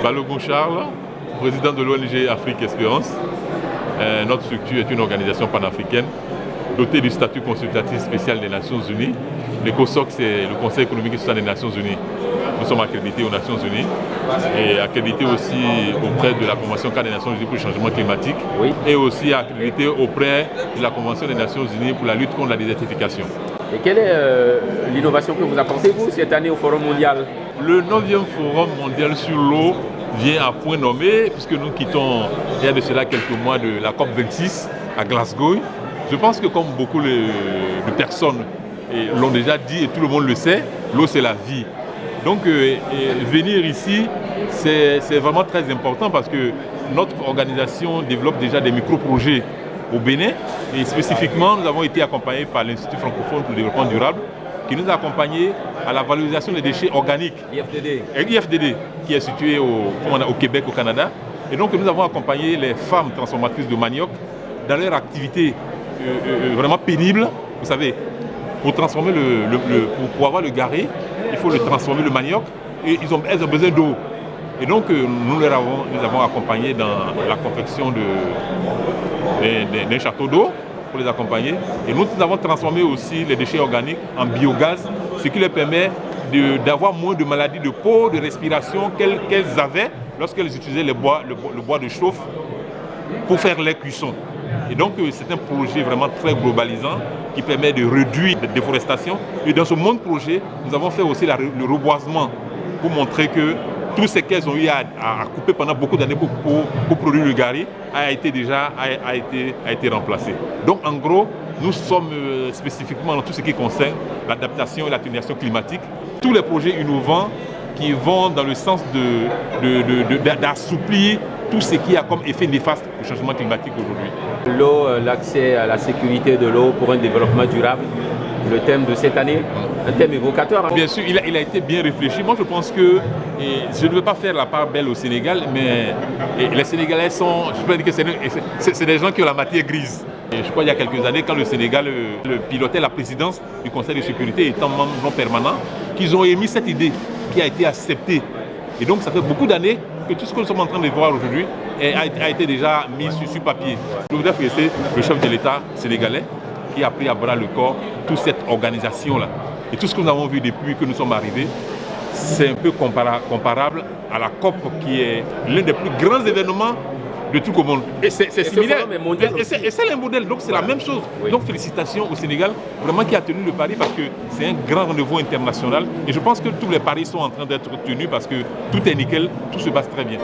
Balogun Charles, président de l'ONG Afrique Espérance. Notre structure est une organisation panafricaine dotée du statut consultatif spécial des Nations Unies. Le COSOC, c'est le Conseil économique et social des Nations Unies. Nous sommes accrédités aux Nations Unies et accrédités aussi auprès de la Convention cadre des Nations Unies pour le changement climatique, oui, et aussi accrédités auprès de la Convention des Nations Unies pour la lutte contre la désertification. Et quelle est l'innovation que vous apportez, vous, cette année au Forum mondial? Le 9e Forum mondial sur l'eau vient à point nommé, puisque nous quittons, il y a de cela quelques mois, de la COP26 à Glasgow. Je pense que comme beaucoup de personnes l'ont déjà dit et tout le monde le sait, l'eau c'est la vie. Donc venir ici, c'est vraiment très important parce que notre organisation développe déjà des micro-projets au Bénin et spécifiquement nous avons été accompagnés par l'Institut francophone pour le développement durable qui nous a accompagnés à la valorisation des déchets organiques. IFDD, qui est situé au Québec, au Canada. Et donc nous avons accompagné les femmes transformatrices de manioc dans leur activité vraiment pénible. Vous savez, pour transformer pour avoir le garri, il faut le transformer le manioc et elles ont besoin d'eau. Et donc nous les avons accompagnés dans la confection d'un château d'eau pour les accompagner. Et nous avons transformé aussi les déchets organiques en biogaz, ce qui leur permet d'avoir moins de maladies de peau, de respiration qu'elles avaient lorsqu'elles utilisaient le bois de chauffe pour faire les cuissons. Et donc c'est un projet vraiment très globalisant qui permet de réduire la déforestation. Et dans ce monde projet, nous avons fait aussi le reboisement pour montrer que tout ce qu'elles ont eu à couper pendant beaucoup d'années pour produire le garri a été remplacé. Donc en gros, nous sommes spécifiquement dans tout ce qui concerne l'adaptation et l'atténuation climatique. Tous les projets innovants qui vont dans le sens d'assouplir tout ce qui a comme effet néfaste au changement climatique aujourd'hui. L'eau, l'accès à la sécurité de l'eau pour un développement durable, le thème de cette année, un thème évocateur. Bien sûr, il a été bien réfléchi. Moi, je pense que je ne veux pas faire la part belle au Sénégal, mais les Sénégalais je peux dire que c'est des gens qui ont la matière grise. Et je crois qu'il y a quelques années, quand le Sénégal pilotait la présidence du Conseil de sécurité étant membre non permanent, qu'ils ont émis cette idée qui a été acceptée. Et donc, ça fait beaucoup d'années que tout ce que nous sommes en train de voir aujourd'hui a été déjà mis sur papier. Je voudrais féliciter le chef de l'État sénégalais qui a pris à bras le corps toute cette organisation-là. Et tout ce que nous avons vu depuis que nous sommes arrivés, c'est un peu comparable à la COP qui est l'un des plus grands événements de tout le monde. Et c'est similaire. Et c'est un modèle, donc c'est la même chose. Oui. Donc félicitations au Sénégal, vraiment qui a tenu le pari parce que c'est un grand rendez-vous international. Et je pense que tous les paris sont en train d'être tenus parce que tout est nickel, tout se passe très bien.